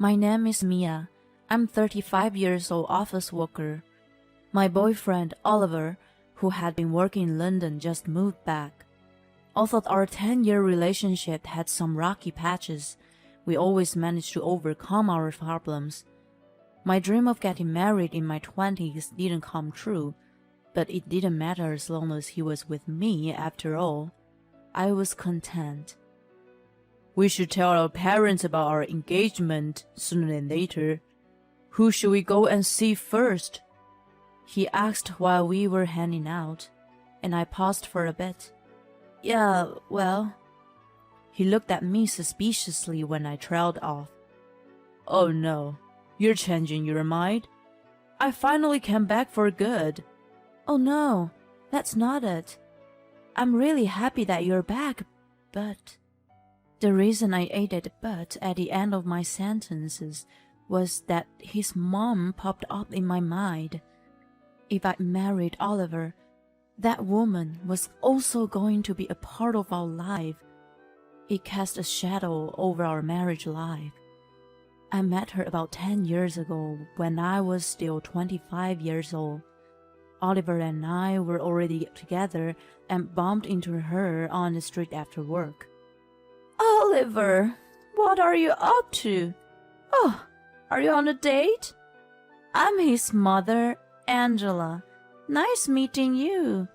My name is Mia. I'm 35 years old office worker. My boyfriend, Oliver, who had been working in London, just moved back. Although our 10-year relationship had some rocky patches, we always managed to overcome our problems. My dream of getting married in my 20s didn't come true, but it didn't matter as long as he was with me after all. I was content. We should tell our parents about our engagement sooner than later. Who should we go and see first? He asked while we were hanging out, and I paused for a bit. Yeah, well... He looked at me suspiciously when I trailed off. Oh no, you're changing your mind? I finally came back for good. Oh no, that's not it. I'm really happy that you're back, but... The reason I added "but" at the end of my sentences was that his mom popped up in my mind. If I married Oliver, that woman was also going to be a part of our life. It cast a shadow over our marriage life. I met her about 10 years ago when I was still 25 years old. Oliver and I were already together and bumped into her on the street after work. Oliver, what are you up to? Oh, are you on a date? I'm his mother, Angela. Nice meeting you.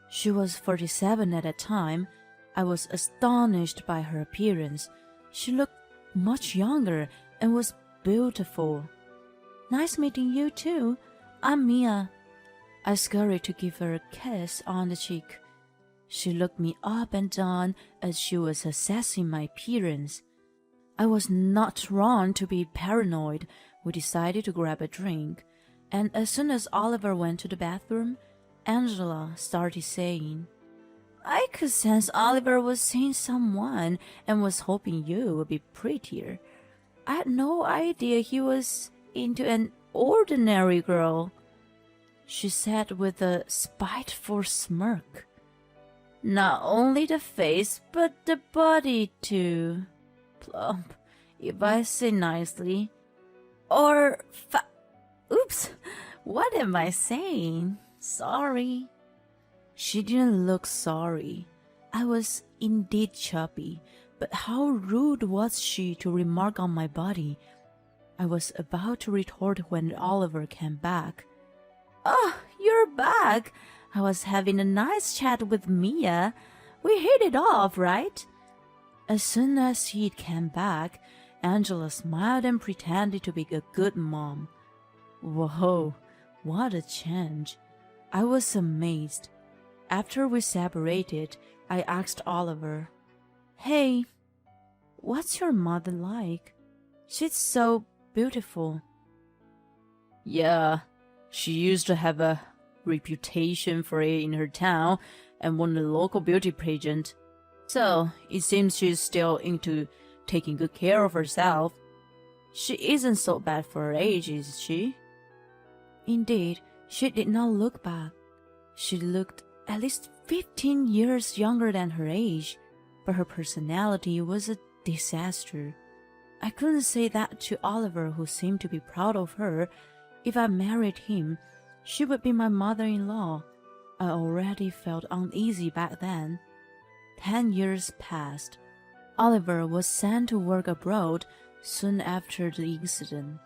She was 47 at the time. I was astonished by her appearance. She looked much younger and was beautiful. Nice meeting you too. I'm Mia. I scurried to give her a kiss on the cheek. She looked me up and down as she was assessing my appearance. I was not wrong to be paranoid. We decided to grab a drink, and as soon as Oliver went to the bathroom, Angela started saying, I could sense Oliver was seeing someone and was hoping you would be prettier. I had no idea he was into an ordinary girl, she said with a spiteful smirk. Not only the face, but the body too. Plump, if I say nicely. Or Oops, what am I saying? Sorry. She didn't look sorry. I was indeed chubby, but how rude was she to remark on my body? I was about to retort when Oliver came back. Oh, you're back. I was having a nice chat with Mia. We hit it off, right? As soon as he came back, Angela smiled and pretended to be a good mom. Whoa, what a change. I was amazed. After we separated, I asked Oliver, Hey, what's your mother like? She's so beautiful. Yeah, she used to have a reputation for it in her town and won the local beauty pageant. So, it seems she's still into taking good care of herself. She isn't so bad for her age, is she? Indeed, she did not look bad. She looked at least 15 years younger than her age, but her personality was a disaster. I couldn't say that to Oliver, who seemed to be proud of her. If I married him, she would be my mother-in-law. I already felt uneasy back then. 10 years passed. Oliver was sent to work abroad soon after the incident.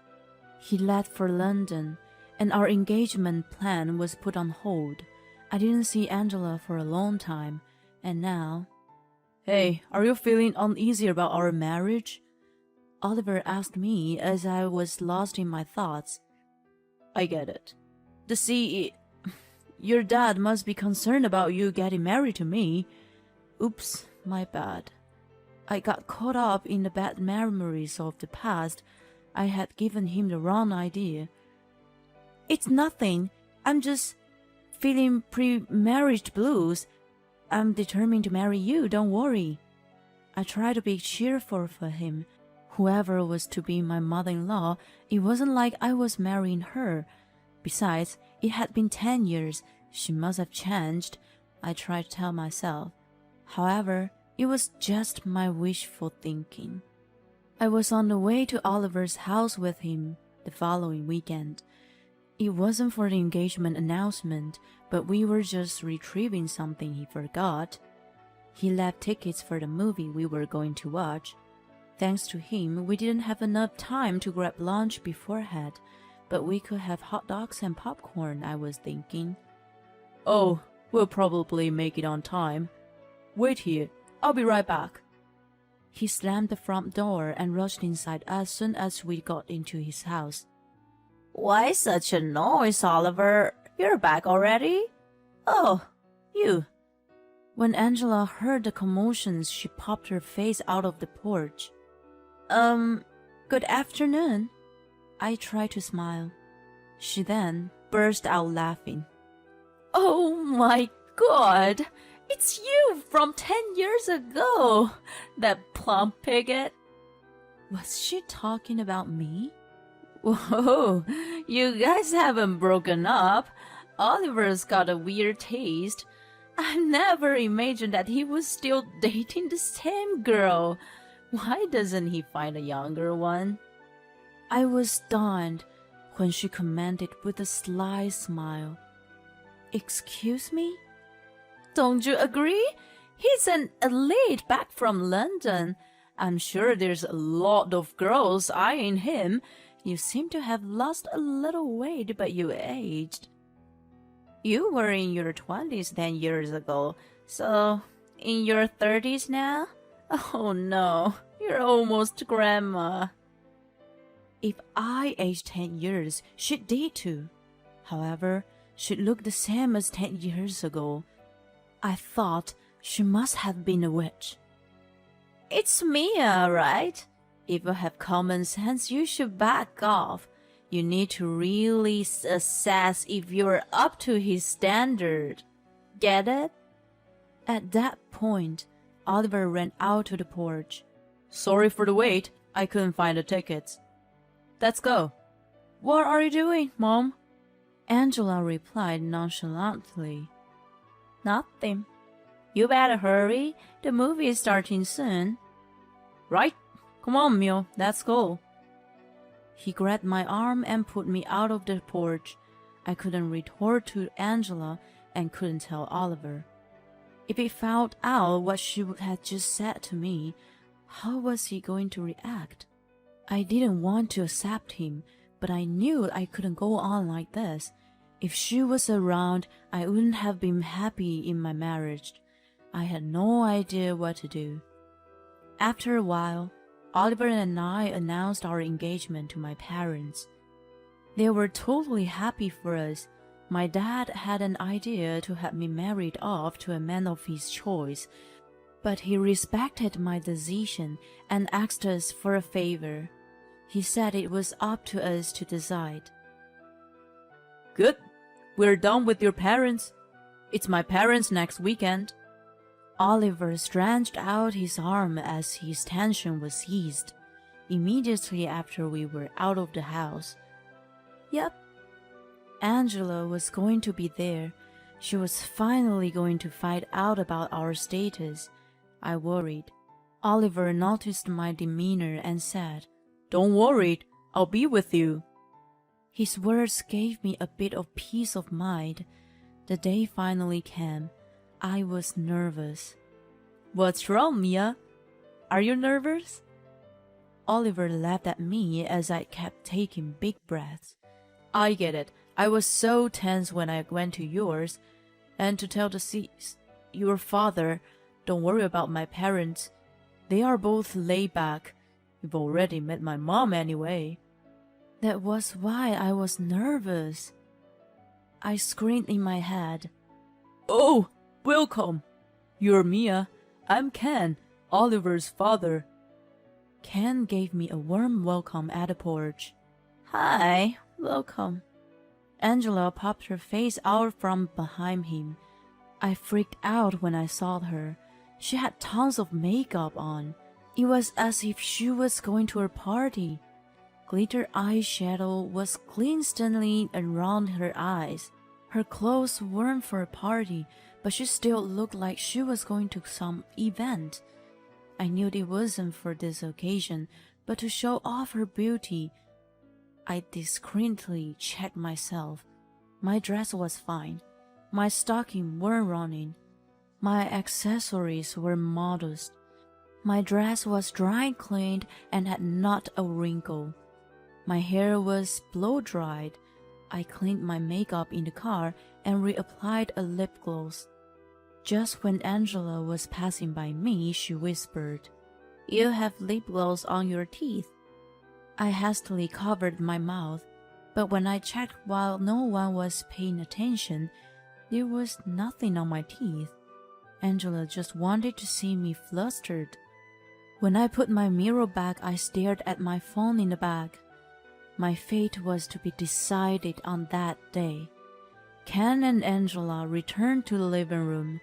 He left for London, and our engagement plan was put on hold. I didn't see Angela for a long time, and now... Hey, are you feeling uneasy about our marriage? Oliver asked me as I was lost in my thoughts. I get it. Your dad must be concerned about you getting married to me. Oops, my bad. I got caught up in the bad memories of the past. I had given him the wrong idea. It's nothing. I'm just feeling pre-marriage blues. I'm determined to marry you, don't worry. I tried to be cheerful for him. Whoever was to be my mother-in-law, it wasn't like I was marrying her. Besides, it had been 10 years. She must have changed, I tried to tell myself. However, it was just my wishful thinking. I was on the way to Oliver's house with him the following weekend. It wasn't for the engagement announcement, but we were just retrieving something he forgot. He left tickets for the movie we were going to watch. Thanks to him, we didn't have enough time to grab lunch beforehand, but we could have hot dogs and popcorn, I was thinking. Oh, we'll probably make it on time. Wait here, I'll be right back. He slammed the front door and rushed inside as soon as we got into his house. Why such a noise, Oliver? You're back already? Oh, you. When Angela heard the commotions, she popped her face out of the porch. Good afternoon. I tried to smile. She then burst out laughing. Oh my God! It's you from 10 years ago! That plump pigget. Was she talking about me? Whoa, you guys haven't broken up. Oliver's got a weird taste. I never imagined that he was still dating the same girl. Why doesn't he find a younger one? I was stunned when she commented with a sly smile. Excuse me? Don't you agree? He's an elite back from London. I'm sure there's a lot of girls eyeing him. You seem to have lost a little weight, but you aged. You were in your 20s 10 years ago, so in your 30s now? Oh no, you're almost grandma. If I aged 10 years, she did too. However, she looked the same as 10 years ago. I thought she must have been a witch. It's Mia, right? If you have common sense, you should back off. You need to really assess if you're up to his standard. Get it? At that point, Oliver ran out to the porch. Sorry for the wait, I couldn't find the tickets. Let's go. What are you doing, Mom? Angela replied nonchalantly. Nothing. You better hurry. The movie is starting soon. Right? Come on, Mio, let's go. He grabbed my arm and put me out of the porch. I couldn't retort to Angela and couldn't tell Oliver. If he found out what she had just said to me, how was he going to react? I didn't want to accept him, but I knew I couldn't go on like this. If she was around, I wouldn't have been happy in my marriage. I had no idea what to do. After a while, Oliver and I announced our engagement to my parents. They were totally happy for us. My dad had an idea to have me married off to a man of his choice, but he respected my decision and asked us for a favor. He said it was up to us to decide. Good. We're done with your parents. It's my parents next weekend. Oliver stretched out his arm as his tension was eased. Immediately after we were out of the house. Yep. Angela was going to be there. She was finally going to find out about our status. I worried. Oliver noticed my demeanor and said, Don't worry, I'll be with you. His words gave me a bit of peace of mind. The day finally came. I was nervous. What's wrong, Mia? Are you nervous? Oliver laughed at me as I kept taking big breaths. I get it. I was so tense when I went to yours. And to tell your father, don't worry about my parents. They are both laid back. You've already met my mom anyway. That was why I was nervous. I screamed in my head. Oh, welcome. You're Mia. I'm Ken, Oliver's father. Ken gave me a warm welcome at the porch. Hi, welcome. Angela popped her face out from behind him. I freaked out when I saw her. She had tons of makeup on. It was as if she was going to a party. Glitter eyeshadow was constantly around her eyes. Her clothes weren't for a party, but she still looked like she was going to some event. I knew it wasn't for this occasion, But to show off her beauty, I discreetly checked myself. My dress was fine. My stockings weren't running. My accessories were modest. My dress was dry cleaned and had not a wrinkle. My hair was blow-dried. I cleaned my makeup in the car and reapplied a lip gloss. Just when Angela was passing by me, she whispered, "You have lip gloss on your teeth." I hastily covered my mouth, but when I checked while no one was paying attention, there was nothing on my teeth. Angela just wanted to see me flustered. When I put my mirror back, I stared at my phone in the bag. My fate was to be decided on that day. Ken and Angela returned to the living room.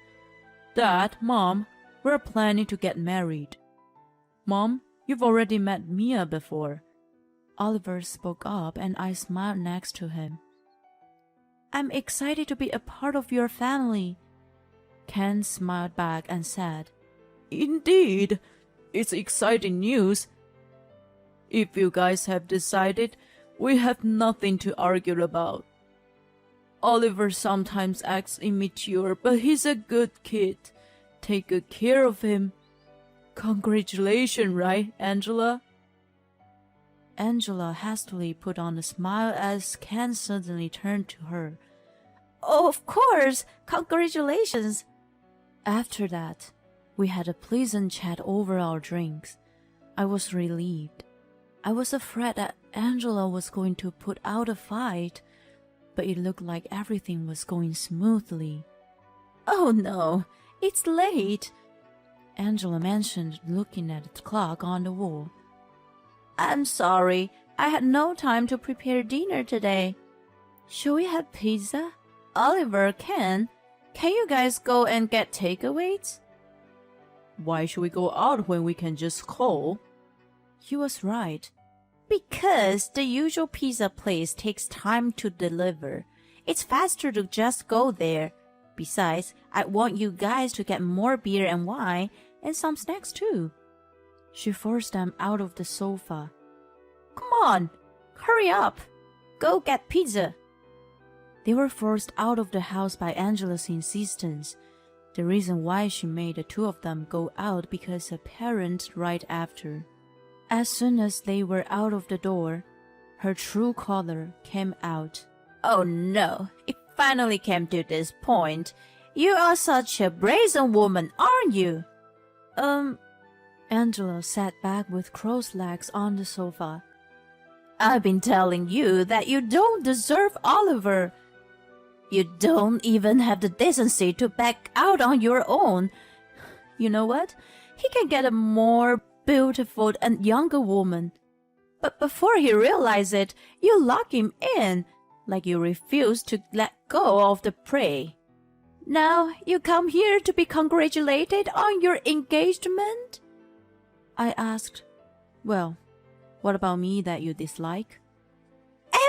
Dad, Mom, we're planning to get married. Mom, you've already met Mia before. Oliver spoke up and I smiled next to him. "I'm excited to be a part of your family." Ken smiled back and said, "Indeed, it's exciting news. If you guys have decided, we have nothing to argue about. Oliver sometimes acts immature, but he's a good kid. Take good care of him. Congratulations, right, Angela?" Angela hastily put on a smile as Ken suddenly turned to her. "Oh, of course! Congratulations!" After that, we had a pleasant chat over our drinks. I was relieved. I was afraid that Angela was going to put out a fight, but it looked like everything was going smoothly. "Oh no, it's late," Angela mentioned, looking at the clock on the wall. "I'm sorry, I had no time to prepare dinner today. Shall we have pizza? Oliver, can you guys go and get takeaways?" Why should we go out when we can just call? He was right. "Because the usual pizza place takes time to deliver. It's faster to just go there. Besides, I want you guys to get more beer and wine and some snacks too." She forced them out of the sofa. "Come on, hurry up. Go get pizza." They were forced out of the house by Angela's insistence. The reason why she made the two of them go out because her parents right after. As soon as they were out of the door, her true color came out. "Oh no, it finally came to this point. You are such a brazen woman, aren't you?" Angela sat back with crossed legs on the sofa. "I've been telling you that you don't deserve Oliver. You don't even have the decency to back out on your own. You know what? He can get a more beautiful and younger woman. But before he realizes it, you lock him in, like you refuse to let go of the prey. Now you come here to be congratulated on your engagement?" I asked, "Well, what about me that you dislike?"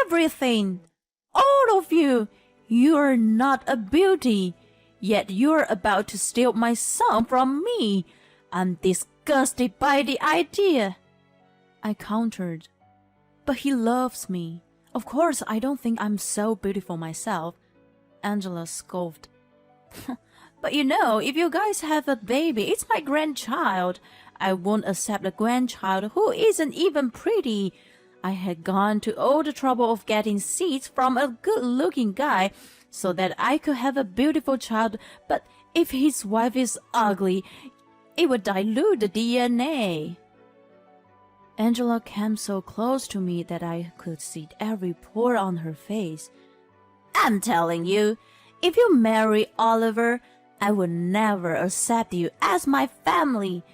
"Everything! All of you! You're not a beauty, yet you're about to steal my son from me. I'm disgusted by the idea," I countered. "But he loves me. Of course, I don't think I'm so beautiful myself," Angela scoffed. "But you know, if you guys have a baby, it's my grandchild. I won't accept a grandchild who isn't even pretty. I had gone to all the trouble of getting seeds from a good-looking guy so that I could have a beautiful child, but if his wife is ugly, it would dilute the DNA." Angela came so close to me that I could see every pore on her face. "I'm telling you, if you marry Oliver, I will never accept you as my family.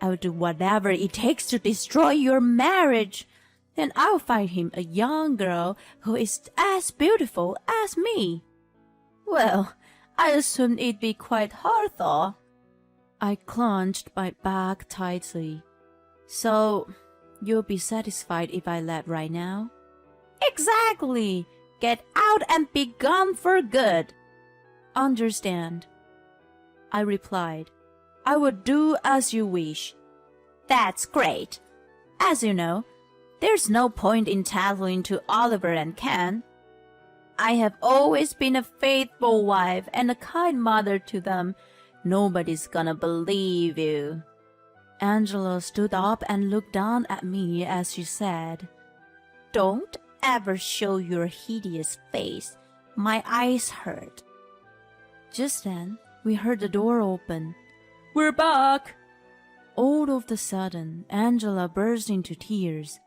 I will do whatever it takes to destroy your marriage. Then I'll find him a young girl who is as beautiful as me." "Well, I assumed it'd be quite hard, though." I clenched my back tightly. "So, you'll be satisfied if I left right now?" "Exactly! Get out and be gone for good." "Understand," I replied. "I will do as you wish." "That's great. As you know, there's no point in tattling to Oliver and Ken. I have always been a faithful wife and a kind mother to them. Nobody's gonna believe you. Angela stood up and looked down at me as she said, Don't ever show your hideous face. My eyes hurt. Just then, we heard the door open. We're back! All of a sudden, Angela burst into tears.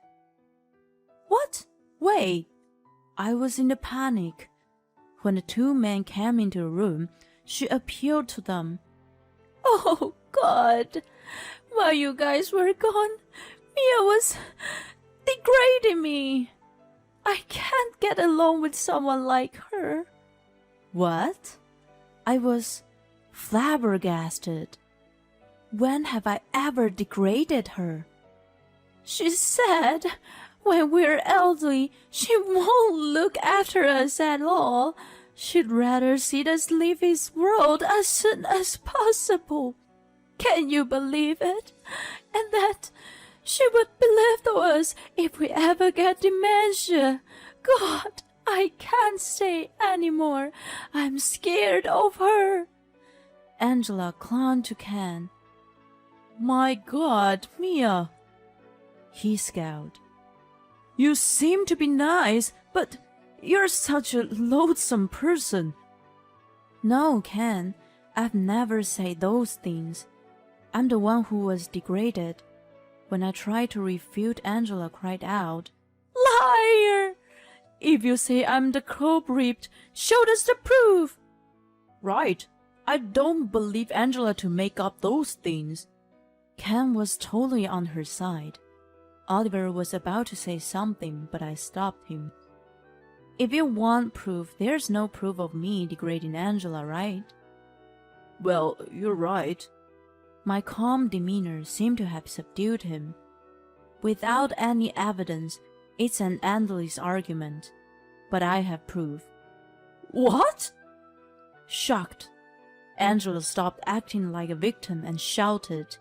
What? Wait! I was in a panic. When the two men came into the room, she appealed to them. Oh, God! While you guys were gone, Mia was degrading me. I can't get along with someone like her. What? I was flabbergasted. When have I ever degraded her? She said when we're elderly, she won't look after us at all. She'd rather see us leave this world as soon as possible. Can you believe it? And that she would belittle us if we ever get dementia. God, I can't stay anymore. I'm scared of her. Angela clung to Ken. My God, Mia. He scowled. You seem to be nice, but you're such a loathsome person. No, Ken, I've never said those things. I'm the one who was degraded. When I tried to refute, Angela cried out, Liar! If you say I'm the culprit, show us the proof. Right. I don't believe Angela to make up those things. Ken was totally on her side. Oliver was about to say something, but I stopped him. If you want proof, there's no proof of me degrading Angela, right? Well, you're right. My calm demeanor seemed to have subdued him. Without any evidence, it's an endless argument. But I have proof. What? Shocked, Angela stopped acting like a victim and shouted.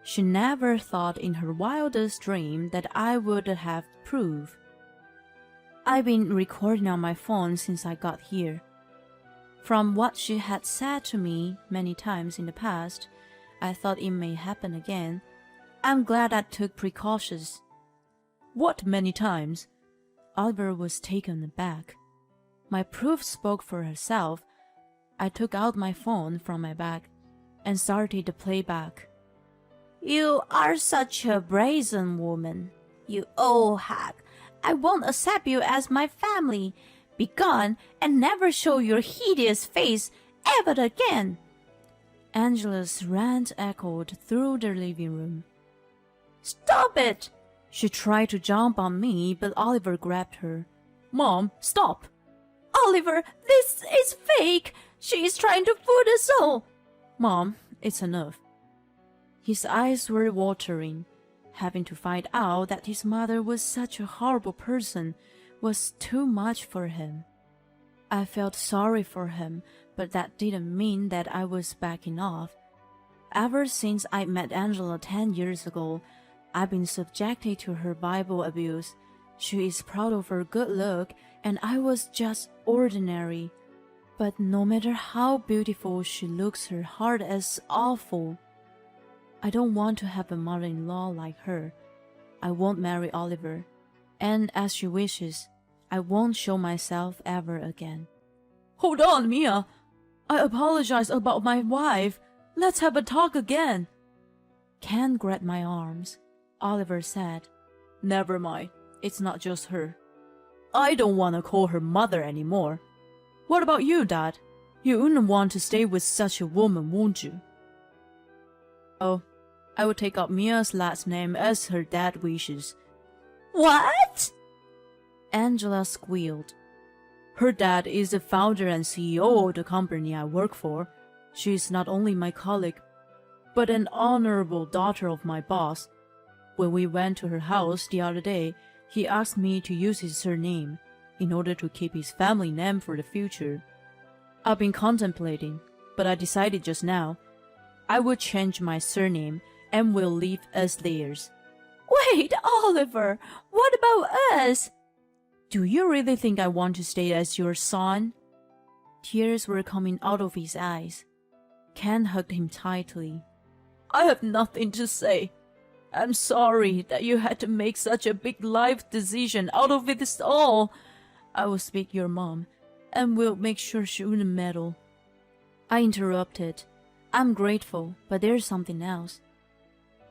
She never thought in her wildest dream that I would have proof. I've been recording on my phone since I got here. From what she had said to me many times in the past, I thought it may happen again. I'm glad I took precautions. What many times? Oliver was taken aback. My proof spoke for herself. I took out my phone from my bag and started the playback. You are such a brazen woman, you old hag. I won't accept you as my family. Be gone and never show your hideous face ever again. Angela's rant echoed through the living room. Stop it! She tried to jump on me, but Oliver grabbed her. Mom, stop! Oliver, this is fake! She is trying to fool us all! Mom, it's enough. His eyes were watering. Having to find out that his mother was such a horrible person was too much for him. I felt sorry for him, but that didn't mean that I was backing off. Ever since I met Angela 10 years ago, I've been subjected to her Bible abuse. She is proud of her good look, and I was just ordinary. But no matter how beautiful she looks, her heart is awful. I don't want to have a mother-in-law like her. I won't marry Oliver, and as she wishes, I won't show myself ever again. Hold on, Mia. I apologize about my wife. Let's have a talk again. Ken grabbed my arms. Oliver said, Never mind. It's not just her. I don't want to call her mother anymore. What about you, Dad? You wouldn't want to stay with such a woman, won't you? Oh, I will take up Mia's last name as her dad wishes. What? Angela squealed. Her dad is the founder and CEO of the company I work for. She is not only my colleague, but an honorable daughter of my boss. When we went to her house the other day, he asked me to use his surname in order to keep his family name for the future. I've been contemplating, but I decided just now I will change my surname and will leave as theirs. Wait, Oliver, what about us? Do you really think I want to stay as your son? Tears were coming out of his eyes. Ken hugged him tightly. I have nothing to say. I'm sorry that you had to make such a big life decision out of it all. I will speak your mom, and will make sure she wouldn't meddle. I interrupted. I'm grateful, but there's something else.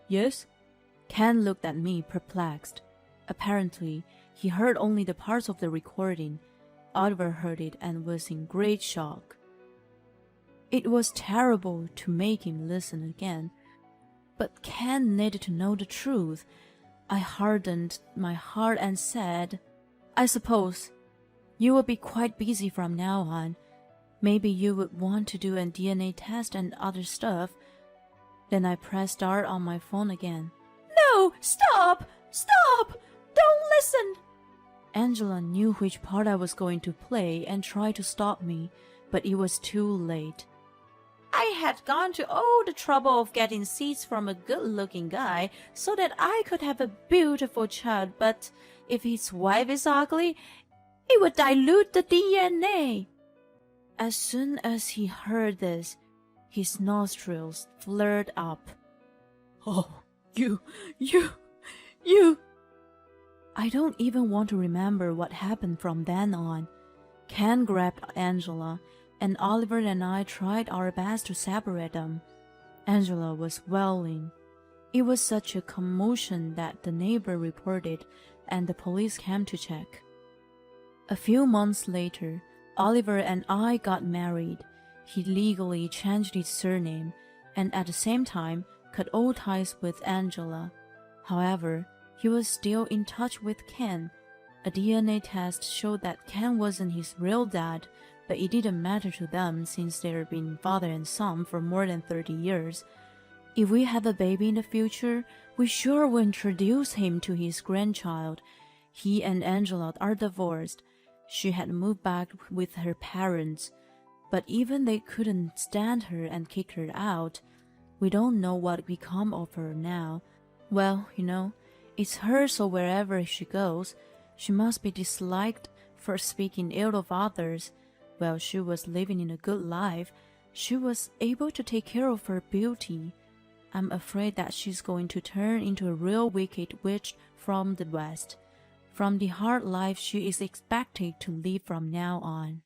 Yes? Ken looked at me, perplexed. Apparently, he heard only the parts of the recording. Oliver heard it and was in great shock. It was terrible to make him listen again, but Ken needed to know the truth. I hardened my heart and said, I suppose you will be quite busy from now on. Maybe you would want to do a DNA test and other stuff. Then I pressed start on my phone again. No, stop! Stop! Don't listen! Angela knew which part I was going to play and tried to stop me, but it was too late. I had gone to all the trouble of getting seeds from a good-looking guy so that I could have a beautiful child, but if his wife is ugly, it would dilute the DNA. As soon as he heard this, his nostrils flared up. Oh, you... I don't even want to remember what happened from then on. Ken grabbed Angela, and Oliver and I tried our best to separate them. Angela was wailing. It was such a commotion that the neighbor reported, and the police came to check. A few months later, Oliver and I got married. He legally changed his surname, and at the same time cut all ties with Angela. However, he was still in touch with Ken. A DNA test showed that Ken wasn't his real dad, but it didn't matter to them since they'd been father and son for more than 30 years. If we have a baby in the future, we sure will introduce him to his grandchild. He and Angela are divorced. She had moved back with her parents, but even they couldn't stand her and kicked her out. We don't know what become of her now. Well, it's her, so wherever she goes, she must be disliked for speaking ill of others. While she was living in a good life, she was able to take care of her beauty. I'm afraid that she's going to turn into a real wicked witch from the West, from the hard life she is expected to live from now on.